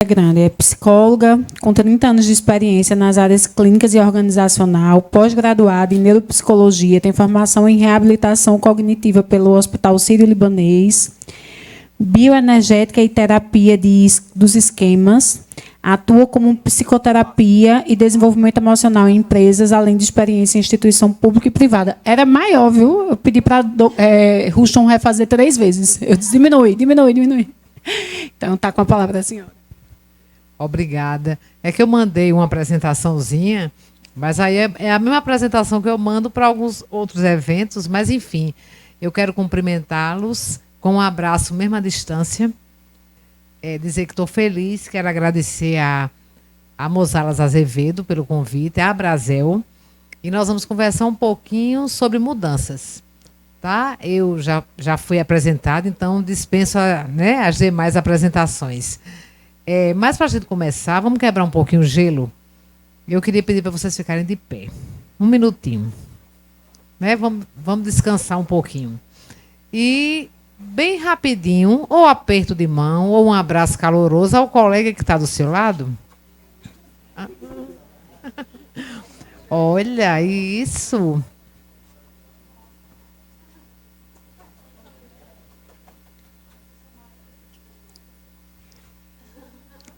Grande é psicóloga, com 30 anos de experiência nas áreas clínicas e organizacional, pós-graduada em neuropsicologia, tem formação em reabilitação cognitiva pelo Hospital Sírio-Libanês, bioenergética e terapia dos esquemas, atua como psicoterapia e desenvolvimento emocional em empresas, além de experiência em instituição pública e privada. Era maior, viu? Eu pedi para Ruston refazer 3 vezes. Eu disse, diminui. Então, está com a palavra da senhora. Obrigada. É que eu mandei uma apresentaçãozinha, mas aí é a mesma apresentação que eu mando para alguns outros eventos, mas, enfim, eu quero cumprimentá-los com um abraço mesmo à distância, dizer que estou feliz, quero agradecer a Mozalas Azevedo pelo convite, a Brasel, e nós vamos conversar um pouquinho sobre mudanças. Tá? Eu já fui apresentada, então dispenso as demais apresentações. Mas para a gente começar, vamos quebrar um pouquinho o gelo. Eu queria pedir para vocês ficarem de pé. 1 minutinho. Né? Vamos descansar um pouquinho. E, bem rapidinho, ou aperto de mão, ou um abraço caloroso ao colega que está do seu lado. Olha isso.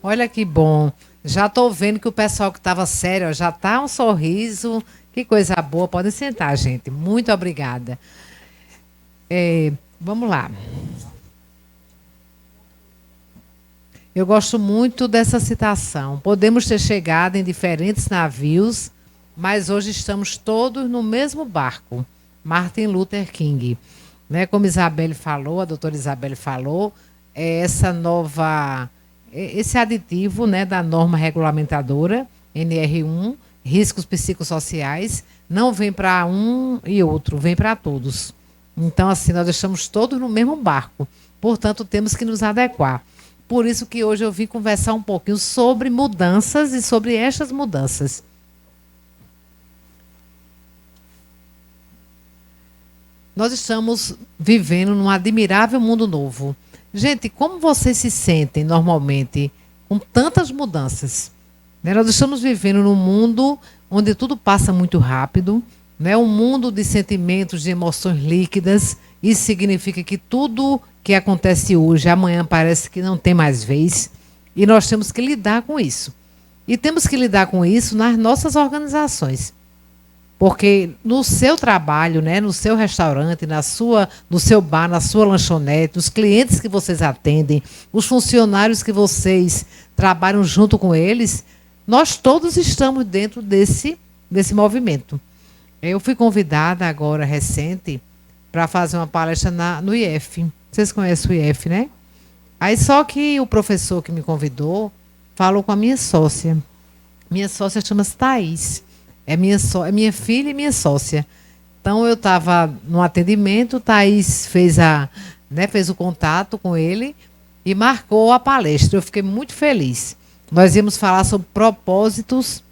Olha que bom. Já estou vendo que o pessoal que estava sério já está um sorriso. Que coisa boa. Podem sentar, gente. Muito obrigada. Vamos lá. Eu gosto muito dessa citação. Podemos ter chegado em diferentes navios, mas hoje estamos todos no mesmo barco. Martin Luther King. Né? Como Isabelle falou, a doutora Isabelle falou, esse aditivo, né, da norma regulamentadora, NR1, riscos psicossociais, não vem para um e outro, vem para todos. Então, assim, nós estamos todos no mesmo barco. Portanto, temos que nos adequar. Por isso que hoje eu vim conversar um pouquinho sobre mudanças e sobre estas mudanças. Nós estamos vivendo num admirável mundo novo. Gente, como vocês se sentem normalmente com tantas mudanças? Né? Nós estamos vivendo num mundo onde tudo passa muito rápido, né? Um mundo de sentimentos, de emoções líquidas. Isso significa que tudo que acontece hoje, amanhã parece que não tem mais vez. E nós temos que lidar com isso. E temos que lidar com isso nas nossas organizações. Porque no seu trabalho, né, no seu restaurante, no seu bar, na sua lanchonete, os clientes que vocês atendem, os funcionários que vocês trabalham junto com eles, nós todos estamos dentro desse movimento. Eu fui convidada agora, recente, para fazer uma palestra no IF. Vocês conhecem o IF, né? Aí só que o professor que me convidou falou com a minha sócia. Minha sócia chama-se Thaís. É minha filha e minha sócia. Então, eu estava no atendimento, Thaís fez o contato com ele e marcou a palestra. Eu fiquei muito feliz. Nós íamos falar sobre propósitos,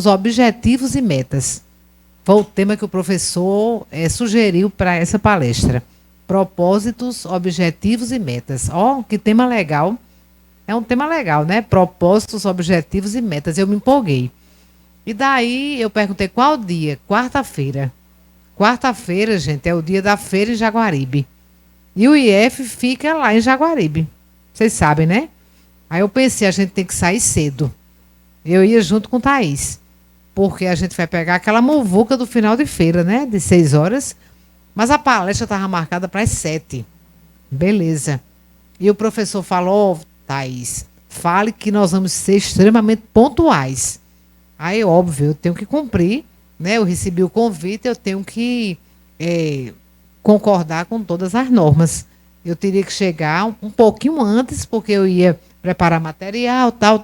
objetivos e metas. Foi o tema que o professor sugeriu para essa palestra. Propósitos, objetivos e metas. Ó, que tema legal. É um tema legal, né? Propósitos, objetivos e metas. Eu me empolguei. E daí eu perguntei qual dia? Quarta-feira. Quarta-feira, gente, é o dia da feira em Jaguaribe. E o IF fica lá em Jaguaribe. Vocês sabem, né? Aí eu pensei, a gente tem que sair cedo. Eu ia junto com Thaís. Porque a gente vai pegar aquela muvuca do final de feira, né? De 6 horas. Mas a palestra estava marcada para as 7. Beleza. E o professor falou, Thaís, fale que nós vamos ser extremamente pontuais. Aí, óbvio, eu tenho que cumprir, né? Eu recebi o convite, eu tenho que concordar com todas as normas. Eu teria que chegar um pouquinho antes, porque eu ia preparar material, tal,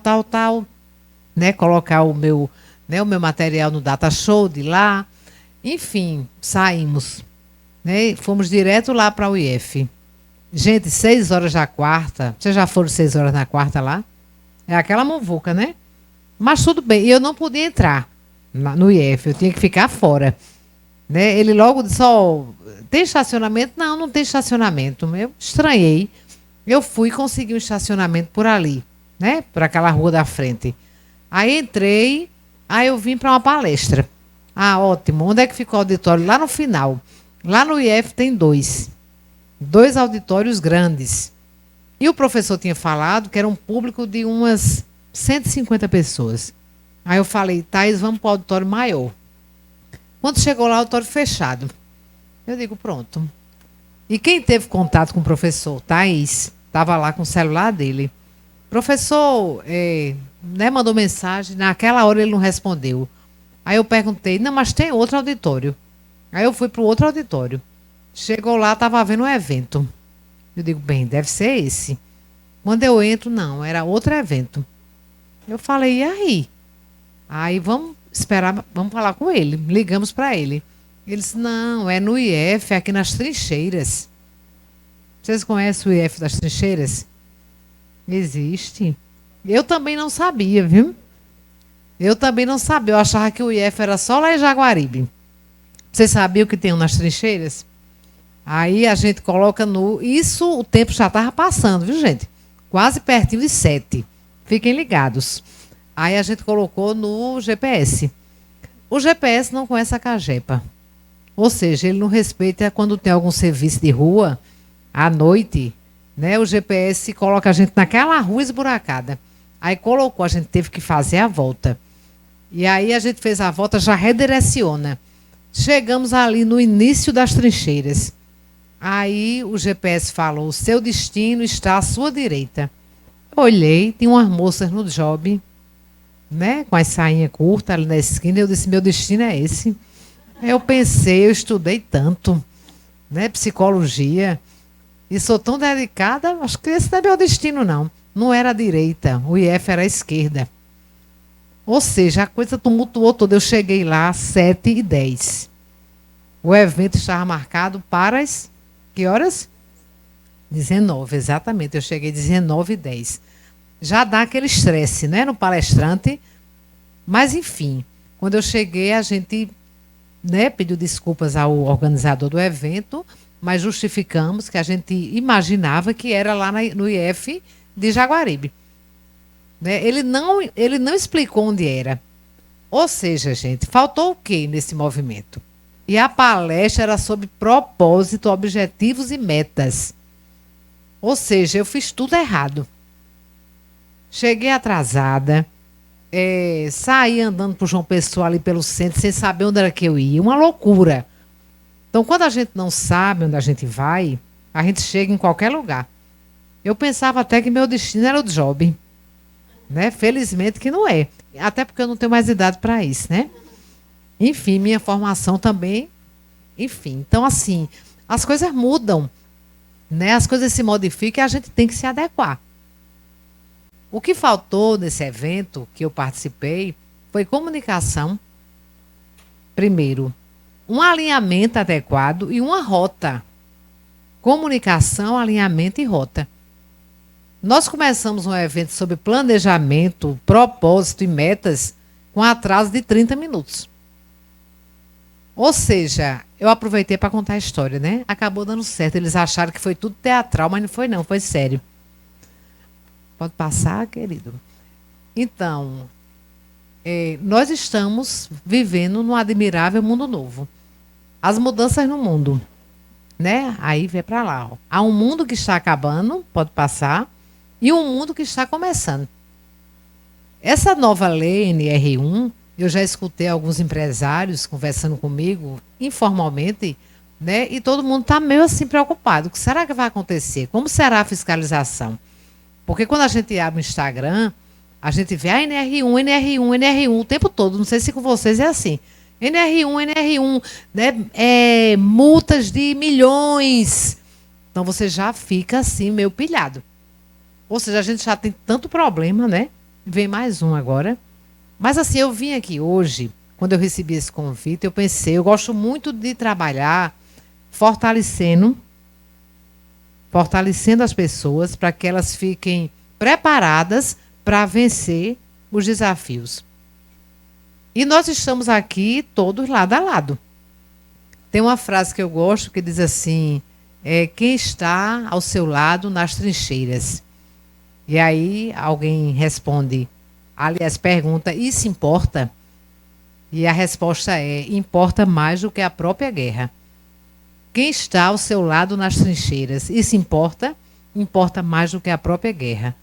né? Colocar o meu material no data show de lá. Enfim, saímos, né? Fomos direto lá para o IF. Gente, 6 horas da quarta. Vocês já foram 6 horas na quarta lá? É aquela muvuca, né? Mas tudo bem, eu não podia entrar no IF, eu tinha que ficar fora. Né? Ele logo disse, tem estacionamento? Não tem estacionamento. Eu estranhei. Eu fui conseguir um estacionamento por ali, né? Por aquela rua da frente. Aí entrei, aí eu vim para uma palestra. Ah, ótimo. Onde é que fica o auditório? Lá no final. Lá no IF tem dois auditórios grandes. E o professor tinha falado que era um público de umas 150 pessoas. Aí eu falei, Thaís, vamos para o auditório maior. Quando chegou lá, o auditório fechado. Eu digo, pronto. E quem teve contato com o professor? Thaís. Estava lá com o celular dele. Professor, né, mandou mensagem, naquela hora ele não respondeu. Aí eu perguntei, não, mas tem outro auditório. Aí eu fui para o outro auditório. Chegou lá, estava havendo um evento. Eu digo, bem, deve ser esse. Quando eu entro, não, era outro evento. Eu falei, e aí? Aí vamos esperar, vamos falar com ele. Ligamos para ele. Ele disse, não, é no IF, aqui nas Trincheiras. Vocês conhecem o IF das Trincheiras? Existe. Eu também não sabia, viu? Eu também não sabia. Eu achava que o IF era só lá em Jaguaribe. Vocês sabiam que tem um nas Trincheiras? Aí a gente coloca no... Isso, o tempo já estava passando, viu, gente? Quase pertinho de 7. Fiquem ligados. Aí a gente colocou no GPS. O GPS não conhece a Cagepa. Ou seja, ele não respeita quando tem algum serviço de rua, à noite, né? O GPS coloca a gente naquela rua esburacada. Aí colocou, a gente teve que fazer a volta. E aí a gente fez a volta, já redireciona. Chegamos ali no início das Trincheiras. Aí o GPS falou, o seu destino está à sua direita. Olhei, tinha umas moças no job, né, com as sainhas curtas ali na esquina. Eu disse, meu destino é esse. Eu pensei, eu estudei tanto, né, psicologia, e sou tão dedicada, acho que esse não é meu destino, não. Não era a direita, o IF era a esquerda. Ou seja, a coisa tumultuou toda. Eu cheguei lá às 7h10. O evento estava marcado para as... Que horas? 19, exatamente. Eu cheguei 19h10. Já dá aquele estresse, né, no palestrante. Mas, enfim, quando eu cheguei, a gente, né, pediu desculpas ao organizador do evento, mas justificamos que a gente imaginava que era lá no IF de Jaguaribe. Né? Ele não explicou onde era. Ou seja, gente, faltou o quê nesse movimento? E a palestra era sobre propósito, objetivos e metas. Ou seja, eu fiz tudo errado. Cheguei atrasada, saí andando por João Pessoa ali pelo centro, sem saber onde era que eu ia. Uma loucura. Então, quando a gente não sabe onde a gente vai, a gente chega em qualquer lugar. Eu pensava até que meu destino era o job. Né? Felizmente que não é. Até porque eu não tenho mais idade para isso, né? Enfim, minha formação também. Enfim, então assim, as coisas mudam, né? As coisas se modificam e a gente tem que se adequar. O que faltou nesse evento que eu participei foi comunicação. Primeiro, um alinhamento adequado e uma rota. Comunicação, alinhamento e rota. Nós começamos um evento sobre planejamento, propósito e metas com atraso de 30 minutos. Ou seja, eu aproveitei para contar a história, né? Acabou dando certo. Eles acharam que foi tudo teatral, mas não foi não, foi sério. Pode passar, querido. Então, nós estamos vivendo num admirável mundo novo. As mudanças no mundo, né? Aí vem para lá. Ó. Há um mundo que está acabando, pode passar, e um mundo que está começando. Essa nova lei NR1, eu já escutei alguns empresários conversando comigo informalmente, né? E todo mundo está meio assim preocupado. O que será que vai acontecer? Como será a fiscalização? Porque quando a gente abre o Instagram, a gente vê a NR1, NR1, NR1 o tempo todo. Não sei se com vocês é assim. NR1, NR1, né? Multas de milhões. Então você já fica assim meio pilhado. Ou seja, a gente já tem tanto problema, né? Vem mais um agora. Mas assim, eu vim aqui hoje, quando eu recebi esse convite, eu pensei, eu gosto muito de trabalhar fortalecendo as pessoas para que elas fiquem preparadas para vencer os desafios. E nós estamos aqui todos lado a lado. Tem uma frase que eu gosto que diz assim, quem está ao seu lado nas trincheiras. E aí alguém responde, aliás, pergunta, isso importa? E a resposta é, importa mais do que a própria guerra. Quem está ao seu lado nas trincheiras, isso importa? Importa mais do que a própria guerra.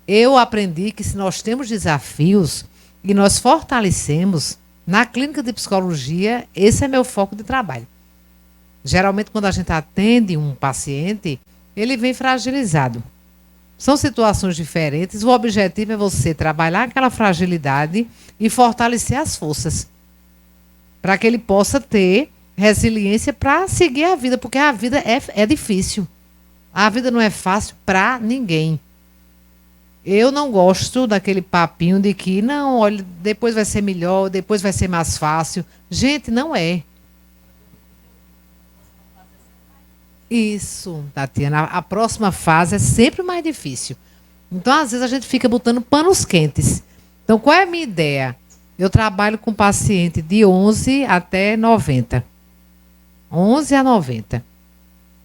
Eu aprendi que se nós temos desafios e nós fortalecemos, na clínica de psicologia, esse é meu foco de trabalho. Geralmente, quando a gente atende um paciente, ele vem fragilizado. São situações diferentes. O objetivo é você trabalhar aquela fragilidade e fortalecer as forças para que ele possa ter resiliência para seguir a vida, porque a vida é difícil. A vida não é fácil para ninguém. Eu não gosto daquele papinho de que, não, olha, depois vai ser melhor, depois vai ser mais fácil. Gente, não é. Isso, Tatiana. A próxima fase é sempre mais difícil. Então, às vezes, a gente fica botando panos quentes. Então, qual é a minha ideia? Eu trabalho com paciente de 11 até 90. 11 a 90.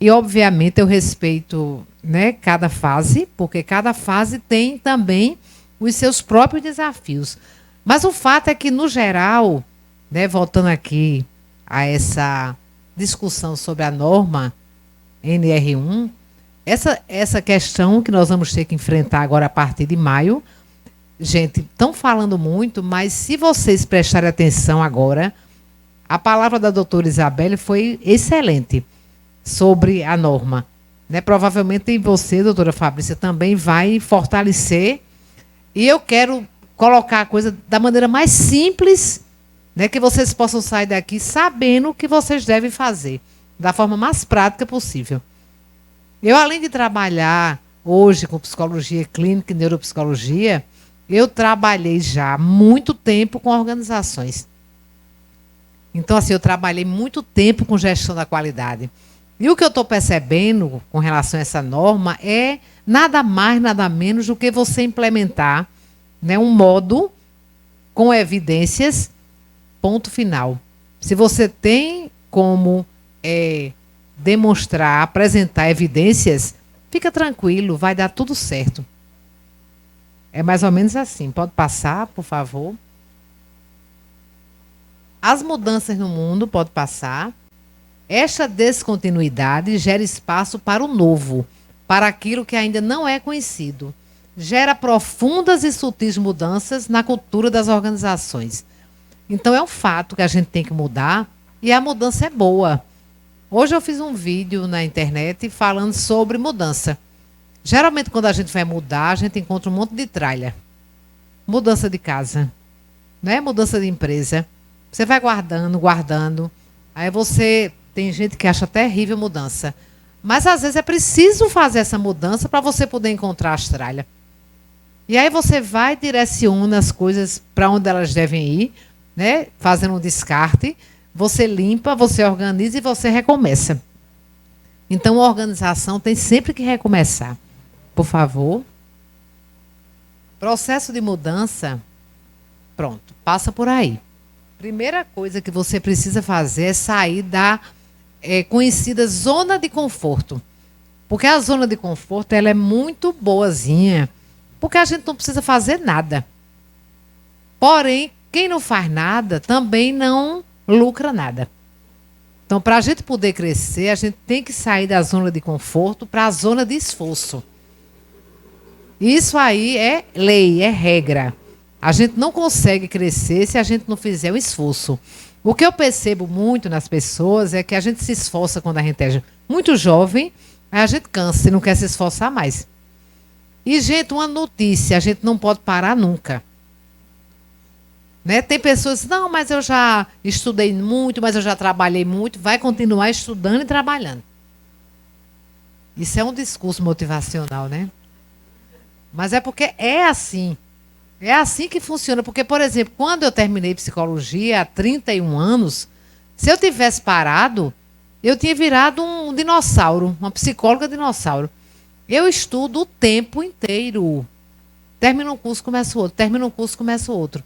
E, obviamente, eu respeito, né, cada fase, porque cada fase tem também os seus próprios desafios. Mas o fato é que, no geral, né, voltando aqui a essa discussão sobre a norma NR1, essa questão que nós vamos ter que enfrentar agora a partir de maio, gente, estão falando muito, mas se vocês prestarem atenção agora, a palavra da doutora Isabelle foi excelente sobre a norma. Né? Provavelmente você, doutora Fabrícia, também vai fortalecer. E eu quero colocar a coisa da maneira mais simples, né, que vocês possam sair daqui sabendo o que vocês devem fazer, da forma mais prática possível. Eu, além de trabalhar hoje com psicologia clínica e neuropsicologia, eu trabalhei já há muito tempo com organizações. Então, assim, eu trabalhei muito tempo com gestão da qualidade. E o que eu estou percebendo com relação a essa norma é nada mais, nada menos do que você implementar, né, um modo com evidências, ponto final. Se você tem como demonstrar, apresentar evidências, fica tranquilo, vai dar tudo certo. É mais ou menos assim. Pode passar, por favor. As mudanças no mundo, pode passar. Esta descontinuidade gera espaço para o novo, para aquilo que ainda não é conhecido. Gera profundas e sutis mudanças na cultura das organizações. Então, é um fato que a gente tem que mudar e a mudança é boa. Hoje eu fiz um vídeo na internet falando sobre mudança. Geralmente, quando a gente vai mudar, a gente encontra um monte de tralha. Mudança de casa, né? Mudança de empresa. Você vai guardando, guardando. Aí você... Tem gente que acha terrível mudança. Mas, às vezes, é preciso fazer essa mudança para você poder encontrar as tralhas. E aí você vai e direciona as coisas para onde elas devem ir, né? Fazendo um descarte. Você limpa, você organiza e você recomeça. Então, a organização tem sempre que recomeçar. Por favor. Processo de mudança. Pronto, passa por aí. Primeira coisa que você precisa fazer é sair da conhecida zona de conforto. Porque a zona de conforto ela é muito boazinha. Porque a gente não precisa fazer nada. Porém, quem não faz nada também não lucra nada. Então, para a gente poder crescer, a gente tem que sair da zona de conforto para a zona de esforço. Isso aí é lei, é regra. A gente não consegue crescer se a gente não fizer o esforço. O que eu percebo muito nas pessoas é que a gente se esforça quando a gente é muito jovem, aí a gente cansa e não quer se esforçar mais. E, gente, uma notícia, a gente não pode parar nunca. Né? Tem pessoas que não, mas eu já estudei muito, mas eu já trabalhei muito. Vai continuar estudando e trabalhando. Isso é um discurso motivacional, né? Mas é porque é assim. É assim que funciona. Porque, por exemplo, quando eu terminei psicologia há 31 anos, se eu tivesse parado, eu tinha virado um dinossauro, uma psicóloga dinossauro. Eu estudo o tempo inteiro. Termina um curso, começa o outro. Termina um curso, começa o outro.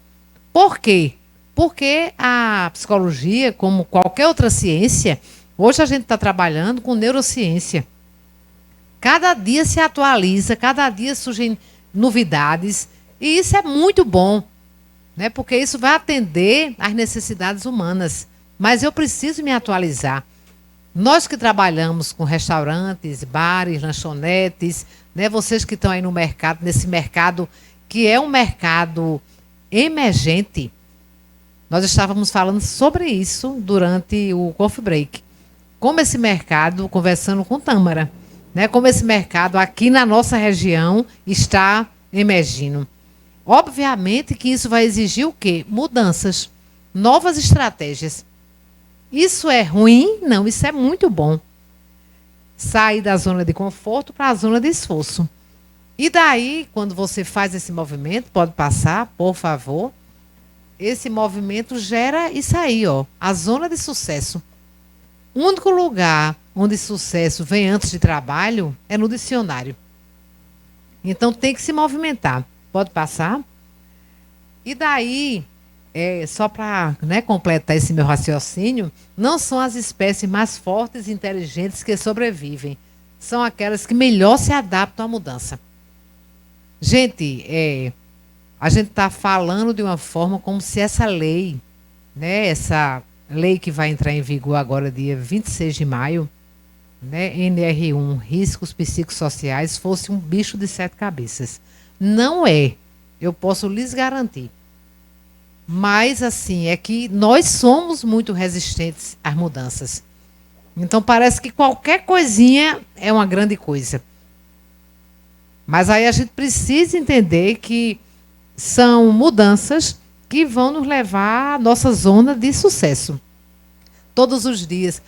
Por quê? Porque a psicologia, como qualquer outra ciência, Hoje a gente está trabalhando com neurociência. Cada dia se atualiza, cada dia surgem novidades. E isso é muito bom, né? Porque isso vai atender às necessidades humanas. Mas eu preciso me atualizar. Nós que trabalhamos com restaurantes, bares, lanchonetes, né? Vocês que estão aí no mercado, nesse mercado que é um mercado emergente, nós estávamos falando sobre isso durante o Coffee Break. Como esse mercado, conversando com Tâmara, né? Como esse mercado aqui na nossa região está emergindo. Obviamente que isso vai exigir o quê? Mudanças, novas estratégias. Isso é ruim? Não, isso é muito bom. Sair da zona de conforto para a zona de esforço. E daí, quando você faz esse movimento, pode passar, por favor. Esse movimento gera isso aí, ó, a zona de sucesso. O único lugar onde sucesso vem antes de trabalho é no dicionário. Então tem que se movimentar. Pode passar? E daí, só para, né, completar esse meu raciocínio, não são as espécies mais fortes e inteligentes que sobrevivem. São aquelas que melhor se adaptam à mudança. Gente, a gente está falando de uma forma como se essa lei, né, essa lei que vai entrar em vigor agora, dia 26 de maio, né, NR1, riscos psicossociais, fosse um bicho de 7 cabeças. Não é, eu posso lhes garantir. Mas, assim, é que nós somos muito resistentes às mudanças. Então, parece que qualquer coisinha é uma grande coisa. Mas aí a gente precisa entender que são mudanças que vão nos levar à nossa zona de sucesso. Todos os dias,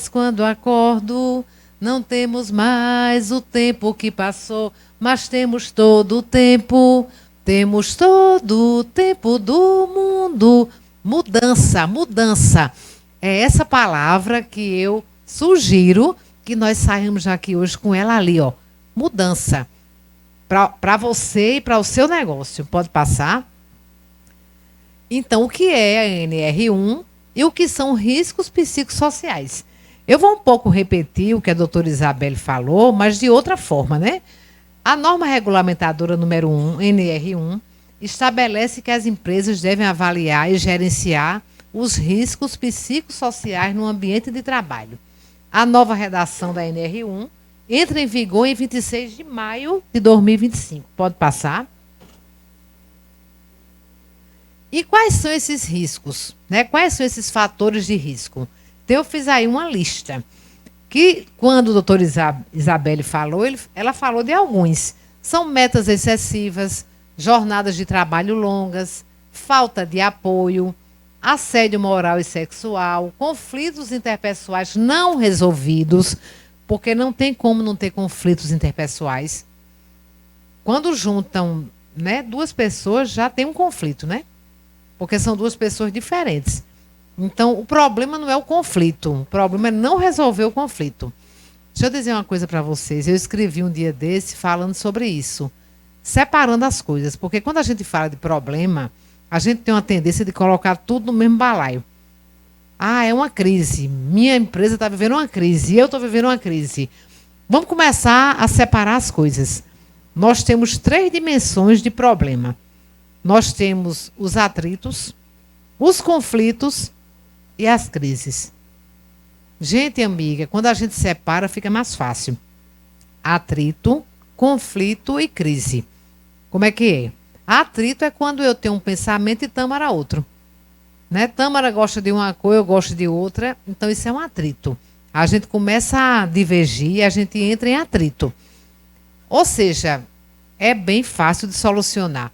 quando acordo, não temos mais o tempo que passou, mas temos todo o tempo do mundo. Mudança, mudança. É essa palavra que eu sugiro que nós saímos aqui hoje com ela ali, ó. Mudança. Para você e para o seu negócio. Pode passar? Então, o que é a NR1 e o que são riscos psicossociais? Eu vou um pouco repetir o que a doutora Isabelle falou, mas de outra forma, né? A norma regulamentadora número 1, NR1, estabelece que as empresas devem avaliar e gerenciar os riscos psicossociais no ambiente de trabalho. A nova redação da NR1 entra em vigor em 26 de maio de 2025. Pode passar? E quais são esses riscos, né? Quais são esses fatores de risco? Então, eu fiz aí uma lista, que quando a doutora Isabelle falou, ela falou de alguns. São metas excessivas, jornadas de trabalho longas, falta de apoio, assédio moral e sexual, conflitos interpessoais não resolvidos, porque não tem como não ter conflitos interpessoais. Quando juntam, né, duas pessoas, já tem um conflito, né? Porque são duas pessoas diferentes. Então, o problema não é o conflito, o problema é não resolver o conflito. Deixa eu dizer uma coisa para vocês. Eu escrevi um dia desse falando sobre isso, separando as coisas. Porque quando a gente fala de problema, a gente tem uma tendência de colocar tudo no mesmo balaio. Ah, é uma crise. Minha empresa está vivendo uma crise e eu estou vivendo uma crise. Vamos começar a separar as coisas. Nós temos 3 dimensões de problema. Nós temos os atritos, os conflitos e as crises. Gente, amiga, quando a gente separa, fica mais fácil. Atrito, conflito e crise. Como é que é? Atrito é quando eu tenho um pensamento e Tâmara outro. Né? Tâmara gosta de uma coisa, eu gosto de outra. Então, isso é um atrito. A gente começa a divergir e a gente entra em atrito. Ou seja, é bem fácil de solucionar.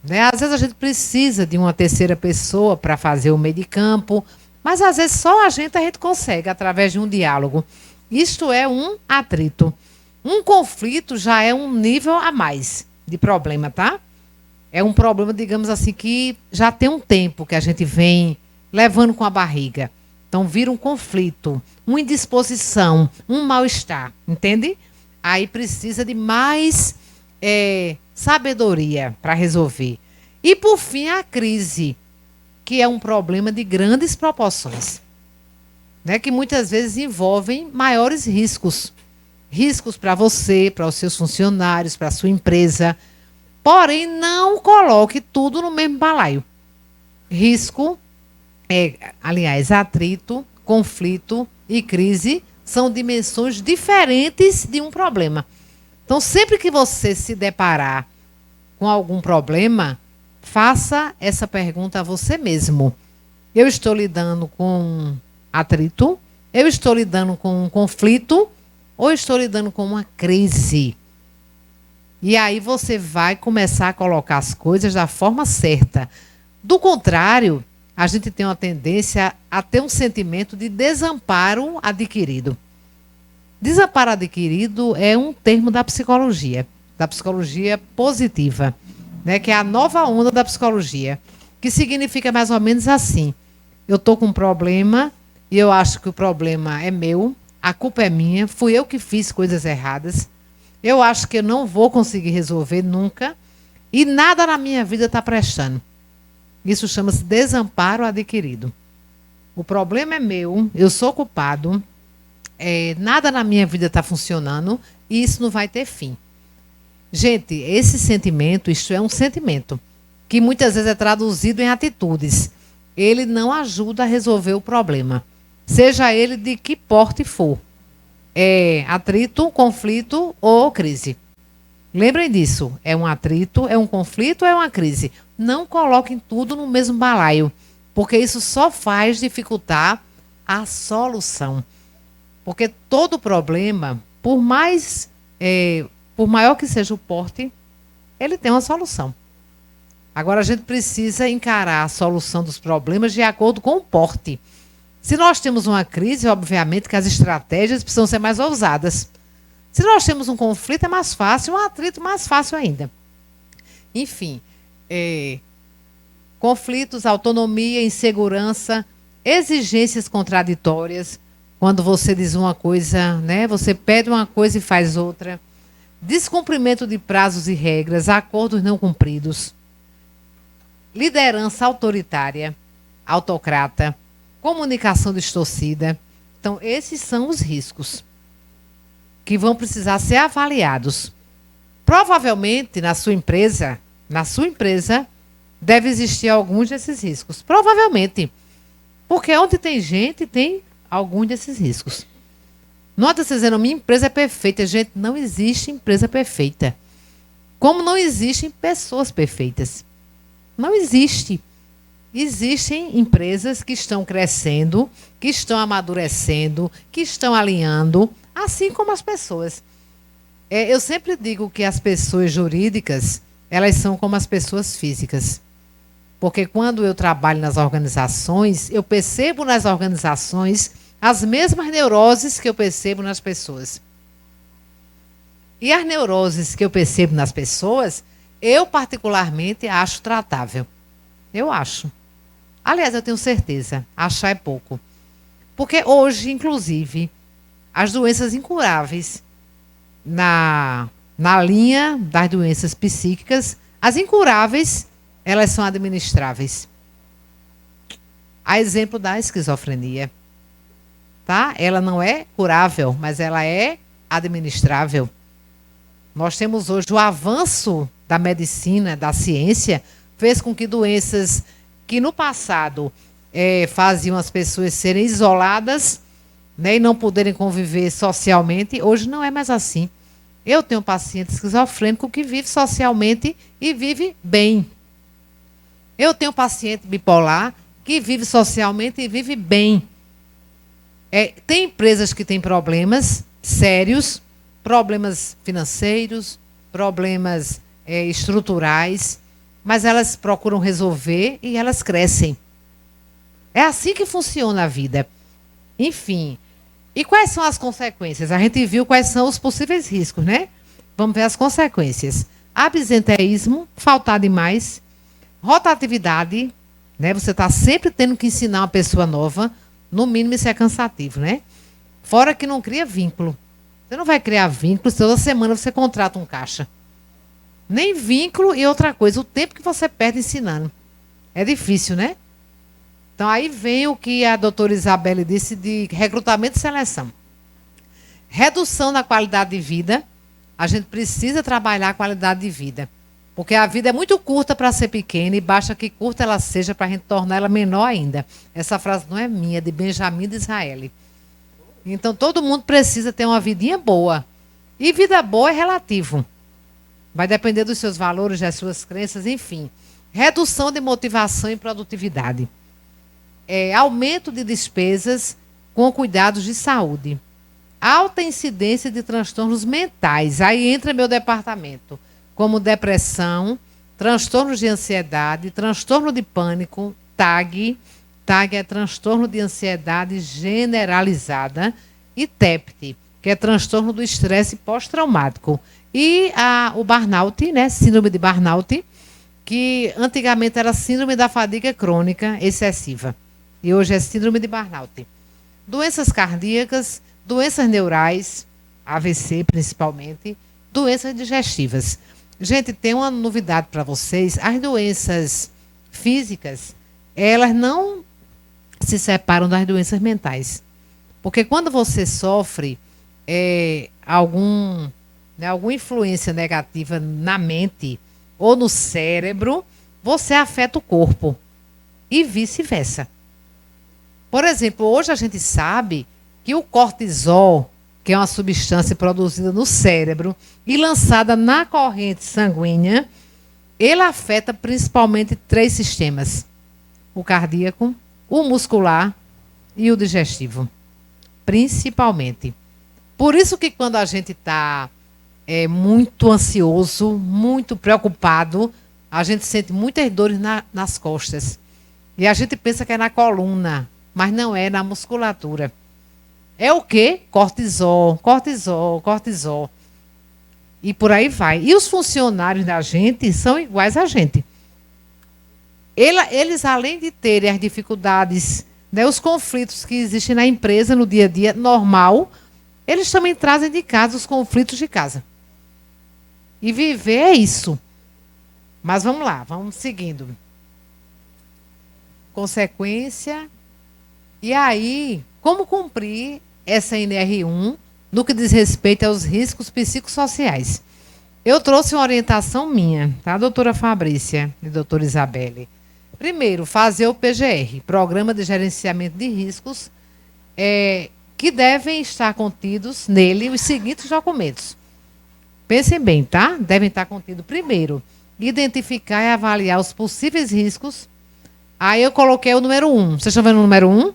Né? Às vezes a gente precisa de uma terceira pessoa para fazer o meio de campo, mas às vezes só a gente consegue através de um diálogo. Isto é um atrito. Um conflito já é um nível a mais de problema, tá? É um problema, digamos assim, que já tem um tempo que a gente vem levando com a barriga. Então vira um conflito, uma indisposição, um mal-estar, entende? Aí precisa de mais sabedoria para resolver. E, por fim, a crise, que é um problema de grandes proporções. né, que muitas vezes envolvem maiores riscos. Riscos para você, para os seus funcionários, para a sua empresa. Porém, não coloque tudo no mesmo balaio. Risco, aliás, atrito, conflito e crise são dimensões diferentes de um problema. Então, sempre que você se deparar com algum problema, faça essa pergunta a você mesmo. Eu estou lidando com atrito? Eu estou lidando com um conflito? Ou estou lidando com uma crise? E aí você vai começar a colocar as coisas da forma certa. Do contrário, a gente tem uma tendência a ter um sentimento de desamparo adquirido. Desamparo adquirido é um termo da psicologia positiva, né, que é a nova onda da psicologia, que significa mais ou menos assim: eu estou com um problema e eu acho que o problema é meu, a culpa é minha, fui eu que fiz coisas erradas, eu acho que eu não vou conseguir resolver nunca e nada na minha vida está prestando. Isso chama-se desamparo adquirido. O problema é meu, eu sou culpado, nada na minha vida está funcionando e isso não vai ter fim. Gente, esse sentimento, isto é um sentimento que muitas vezes é traduzido em atitudes. Ele não ajuda a resolver o problema, seja ele de que porte for. Atrito, conflito ou crise. Lembrem disso, é um atrito, é um conflito ou é uma crise. Não coloquem tudo no mesmo balaio, porque isso só faz dificultar a solução. Porque todo problema, por maior que seja o porte, ele tem uma solução. Agora, a gente precisa encarar a solução dos problemas de acordo com o porte. Se nós temos uma crise, obviamente que as estratégias precisam ser mais ousadas. Se nós temos um conflito, é mais fácil, um atrito mais fácil ainda. Enfim, conflitos, autonomia, insegurança, exigências contraditórias. Quando você diz uma coisa, né, você pede uma coisa e faz outra. Descumprimento de prazos e regras, acordos não cumpridos. Liderança autoritária, autocrata, comunicação distorcida. Então, esses são os riscos que vão precisar ser avaliados. Provavelmente, na sua empresa, deve existir alguns desses riscos. Provavelmente. Porque onde tem gente, tem algum desses riscos. Nota você dizendo, minha empresa é perfeita. Gente, não existe empresa perfeita. Como não existem pessoas perfeitas. Não existe. Existem empresas que estão crescendo, que estão amadurecendo, que estão alinhando, assim como as pessoas. Eu sempre digo que as pessoas jurídicas, elas são como as pessoas físicas. Porque quando eu trabalho nas organizações, eu percebo nas organizações as mesmas neuroses que eu percebo nas pessoas. E as neuroses que eu percebo nas pessoas, eu particularmente acho tratável. Eu acho. Aliás, eu tenho certeza. Achar é pouco. Porque hoje, inclusive, as doenças incuráveis, na linha das doenças psíquicas, as incuráveis, elas são administráveis. A exemplo da esquizofrenia. Tá? Ela não é curável, mas ela é administrável. Nós temos hoje o avanço da medicina, da ciência, fez com que doenças que no passado faziam as pessoas serem isoladas, né, e não poderem conviver socialmente, hoje não é mais assim. Eu tenho um paciente esquizofrênico que vive socialmente e vive bem. Eu tenho um paciente bipolar que vive socialmente e vive bem. Tem empresas que têm problemas sérios, problemas financeiros, problemas estruturais, mas elas procuram resolver e elas crescem. É assim que funciona a vida. Enfim, e quais são as consequências? A gente viu quais são os possíveis riscos, né? Vamos ver as consequências. Absenteísmo, faltar demais, rotatividade, né? Você está sempre tendo que ensinar uma pessoa nova. No mínimo, isso é cansativo, né? Fora que não cria vínculo. Você não vai criar vínculo se toda semana você contrata um caixa. Nem vínculo e outra coisa, o tempo que você perde ensinando. É difícil, né? Então, aí vem o que a doutora Isabelle disse de recrutamento e seleção. Redução da qualidade de vida. A gente precisa trabalhar a qualidade de vida. Porque a vida é muito curta para ser pequena e basta que curta ela seja para a gente tornar ela menor ainda. Essa frase não é minha, é de Benjamin Disraeli. Então, todo mundo precisa ter uma vidinha boa. E vida boa é relativo. Vai depender dos seus valores, das suas crenças, enfim. Redução de motivação e produtividade. Aumento de despesas com cuidados de saúde. Alta incidência de transtornos mentais. Aí entra meu departamento. Como depressão, transtornos de ansiedade, transtorno de pânico, TAG. TAG é transtorno de ansiedade generalizada. E TEPT, que é transtorno do estresse pós-traumático. E o burnout, né, síndrome de burnout, que antigamente era síndrome da fadiga crônica excessiva. E hoje é síndrome de burnout. Doenças cardíacas, doenças neurais, AVC principalmente, doenças digestivas. Gente, tem uma novidade para vocês. As doenças físicas, elas não se separam das doenças mentais. Porque quando você sofre alguma influência negativa na mente ou no cérebro, você afeta o corpo. E vice-versa. Por exemplo, hoje a gente sabe que o cortisol, que é uma substância produzida no cérebro e lançada na corrente sanguínea, ele afeta principalmente 3 sistemas: o cardíaco, o muscular e o digestivo. Principalmente. Por isso que quando a gente está muito ansioso, muito preocupado, a gente sente muitas dores nas costas. E a gente pensa que é na coluna, mas não é, na musculatura. É o quê? Cortisol, cortisol, cortisol. E por aí vai. E os funcionários da gente são iguais a gente. Eles, além de terem as dificuldades, né, os conflitos que existem na empresa no dia a dia normal, eles também trazem de casa os conflitos de casa. E viver é isso. Mas vamos lá, vamos seguindo. Consequência. E aí, como cumprir essa NR1 no que diz respeito aos riscos psicossociais? Eu trouxe uma orientação minha, tá, doutora Fabrícia e doutora Isabelle? Primeiro, fazer o PGR, Programa de Gerenciamento de Riscos, que devem estar contidos nele os seguintes documentos. Pensem bem, tá? Devem estar contidos, primeiro, identificar e avaliar os possíveis riscos. Aí eu coloquei o número 1. Vocês estão vendo o número 1?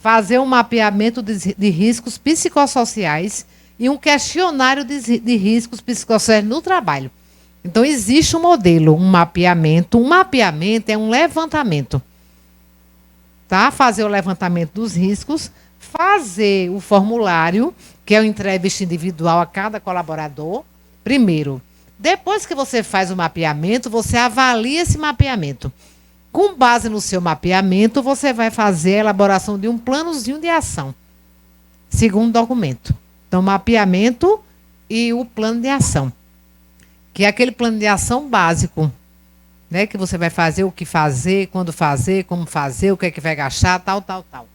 Fazer um mapeamento de riscos psicossociais e um questionário de riscos psicossociais no trabalho. Então, existe um modelo, um mapeamento. Um mapeamento é um levantamento. Tá? Fazer o levantamento dos riscos, fazer o formulário, que é uma entrevista individual a cada colaborador, primeiro. Depois que você faz o mapeamento, você avalia esse mapeamento. Com base no seu mapeamento, você vai fazer a elaboração de um planozinho de ação. Segundo documento. Então, mapeamento e o plano de ação. Que é aquele plano de ação básico, né? Que você vai fazer, o que fazer, quando fazer, como fazer, o que é que vai gastar, tal, tal, tal.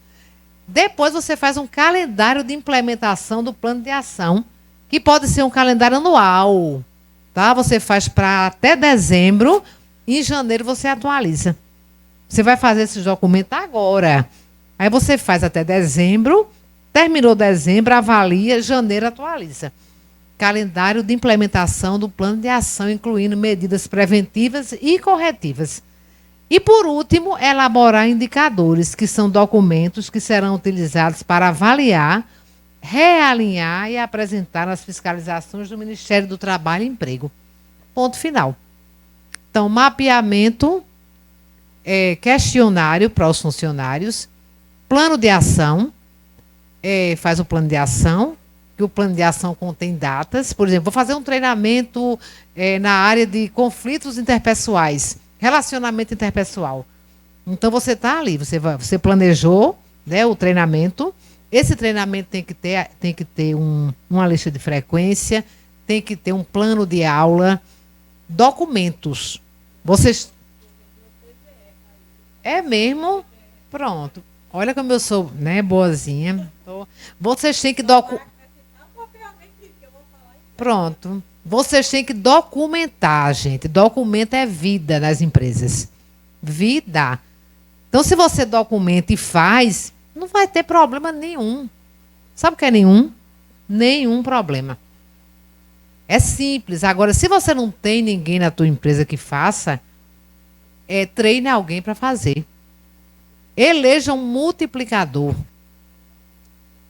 Depois você faz um calendário de implementação do plano de ação, que pode ser um calendário anual. Tá? Você faz para até dezembro, e em janeiro você atualiza. Você vai fazer esses documentos agora. Aí você faz até dezembro, terminou dezembro, avalia, janeiro atualiza. Calendário de implementação do plano de ação, incluindo medidas preventivas e corretivas. E, por último, elaborar indicadores, que são documentos que serão utilizados para avaliar, realinhar e apresentar as fiscalizações do Ministério do Trabalho e Emprego. Ponto final. Então, mapeamento, questionário para os funcionários, plano de ação, faz o plano de ação, que o plano de ação contém datas. Por exemplo, vou fazer um treinamento na área de conflitos interpessoais, relacionamento interpessoal. Então, você está ali, você planejou, né, o treinamento. Esse treinamento tem que ter uma lista de frequência, tem que ter um plano de aula, documentos. Vocês... É mesmo? Pronto. Olha como eu sou, né, boazinha. Vocês têm que Pronto. Vocês têm que documentar, gente. Documento é vida nas empresas. Vida. Então, se você documenta e faz, não vai ter problema nenhum. Sabe o que é nenhum? Nenhum problema. É simples. Agora, se você não tem ninguém na tua empresa que faça, treine alguém para fazer. Eleja um multiplicador.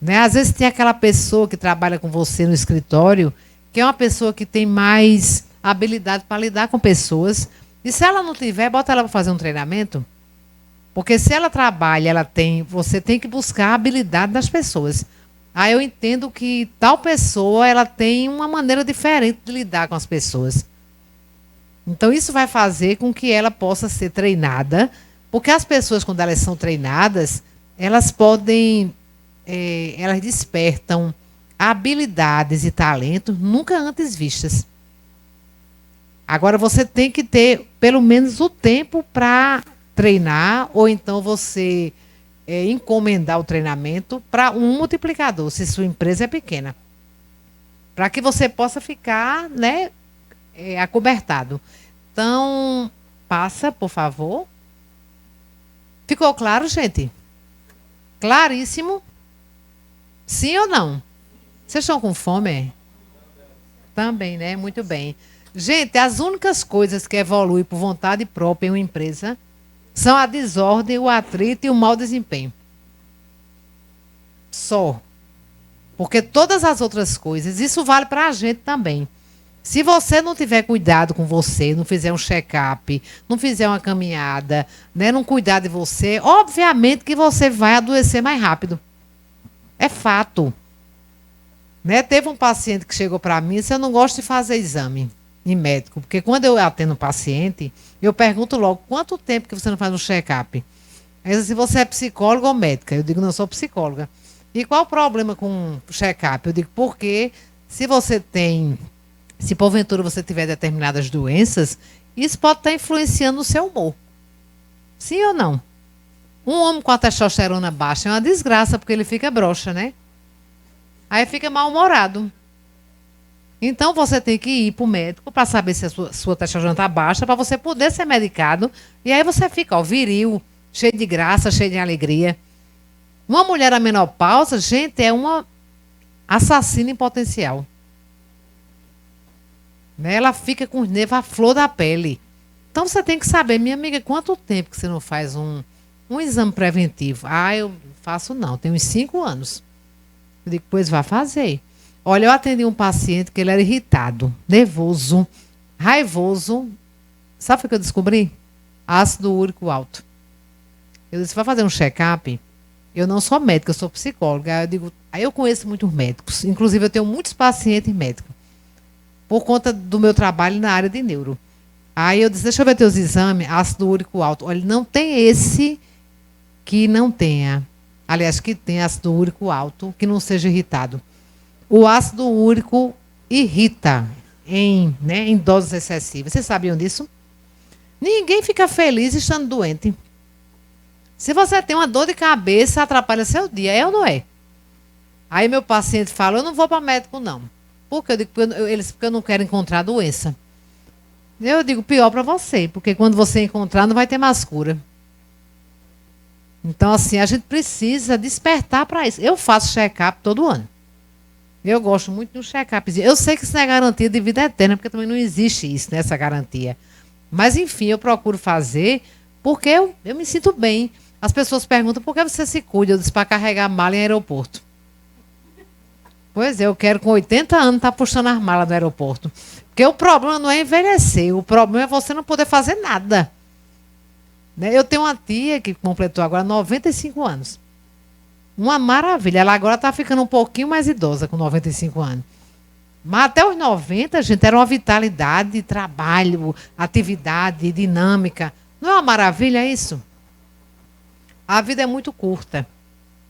Né? Às vezes tem aquela pessoa que trabalha com você no escritório, que é uma pessoa que tem mais habilidade para lidar com pessoas. E se ela não tiver, bota ela para fazer um treinamento. Porque se ela trabalha, você tem que buscar a habilidade das pessoas. Aí eu entendo que tal pessoa ela tem uma maneira diferente de lidar com as pessoas. Então isso vai fazer com que ela possa ser treinada, porque as pessoas, quando elas são treinadas, elas despertam habilidades e talentos nunca antes vistas. Agora você tem que ter pelo menos o tempo para treinar, ou então você encomendar o treinamento para um multiplicador, se sua empresa é pequena. Para que você possa ficar, né, acobertado. Então, passa, por favor. Ficou claro, gente? Claríssimo? Sim ou não? Vocês estão com fome? Também, né? Muito bem. Gente, as únicas coisas que evoluem por vontade própria em uma empresa são a desordem, o atrito e o mau desempenho. Só. Porque todas as outras coisas, isso vale para a gente também. Se você não tiver cuidado com você, não fizer um check-up, não fizer uma caminhada, né, não cuidar de você, obviamente que você vai adoecer mais rápido. É fato. Né? Teve um paciente que chegou para mim e disse: eu não gosto de fazer exame em médico, porque quando eu atendo um paciente, eu pergunto logo: quanto tempo que você não faz um check-up? Aí ele diz: você é psicóloga ou médica? Eu digo: não, sou psicóloga. E qual o problema com o check-up? Eu digo: porque se porventura você tiver determinadas doenças, isso pode estar influenciando no seu humor. Sim ou não? Um homem com a testosterona baixa é uma desgraça, porque ele fica broxa, né? Aí fica mal-humorado. Então você tem que ir para o médico para saber se a sua testosterona está baixa, para você poder ser medicado. E aí você fica, viril, cheio de graça, cheio de alegria. Uma mulher à menopausa, gente, é uma assassina em potencial. Né? Ela fica com os nervos à flor da pele. Então você tem que saber, minha amiga, quanto tempo que você não faz um exame preventivo? Eu faço não, tenho uns 5 anos. Eu digo: pois vá fazer. Olha, eu atendi um paciente que ele era irritado, nervoso, raivoso. Sabe o que eu descobri? Ácido úrico alto. Eu disse: vai fazer um check-up? Eu não sou médica, eu sou psicóloga. Aí eu conheço muitos médicos. Inclusive, eu tenho muitos pacientes médicos. Por conta do meu trabalho na área de neuro. Aí eu disse: deixa eu ver teus exames, ácido úrico alto. Olha, não tem esse que não tenha. Aliás, que tenha ácido úrico alto, que não seja irritado. O ácido úrico irrita em doses excessivas. Vocês sabiam disso? Ninguém fica feliz estando doente. Se você tem uma dor de cabeça, atrapalha seu dia, é ou não é? Aí meu paciente fala: eu não vou para médico, não. Por quê? Eu digo: porque eu não quero encontrar doença. Eu digo: pior para você, porque quando você encontrar, não vai ter mais cura. Então, assim, a gente precisa despertar para isso. Eu faço check-up todo ano. Eu gosto muito de um check-up. Eu sei que isso não é garantia de vida eterna, porque também não existe isso, essa garantia. Mas, enfim, eu procuro fazer porque eu me sinto bem. As pessoas perguntam: por que você se cuida? Eu disse: para carregar mala em aeroporto. Pois é, eu quero com 80 anos estar puxando as malas no aeroporto. Porque o problema não é envelhecer, o problema é você não poder fazer nada. Né? Eu tenho uma tia que completou agora 95 anos. Uma maravilha. Ela agora está ficando um pouquinho mais idosa com 95 anos. Mas até os 90, gente, era uma vitalidade, trabalho, atividade, dinâmica. Não é uma maravilha isso? A vida é muito curta.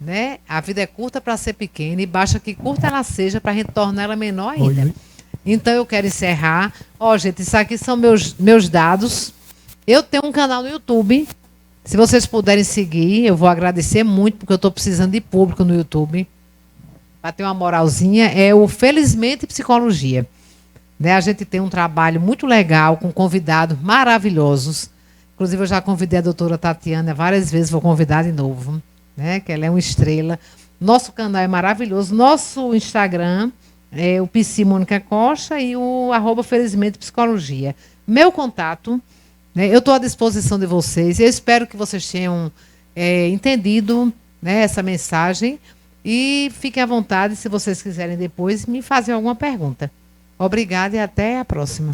Né? A vida é curta para ser pequena e basta que curta ela seja para a gente tornar ela menor ainda. Oi. Então eu quero encerrar. Gente, isso aqui são meus dados. Eu tenho um canal no YouTube. Se vocês puderem seguir, eu vou agradecer muito, porque eu estou precisando de público no YouTube. Para ter uma moralzinha, é o Felizmente Psicologia. Né? A gente tem um trabalho muito legal, com convidados maravilhosos. Inclusive, eu já convidei a doutora Tatiana várias vezes, vou convidar de novo, né? Que ela é uma estrela. Nosso canal é maravilhoso. Nosso Instagram é o PC Mônica Costa e o @Felizmente Psicologia. Meu contato, né? Eu estou à disposição de vocês. Eu espero que vocês tenham entendido, né, essa mensagem. E fiquem à vontade, se vocês quiserem depois, me fazer alguma pergunta. Obrigada e até a próxima.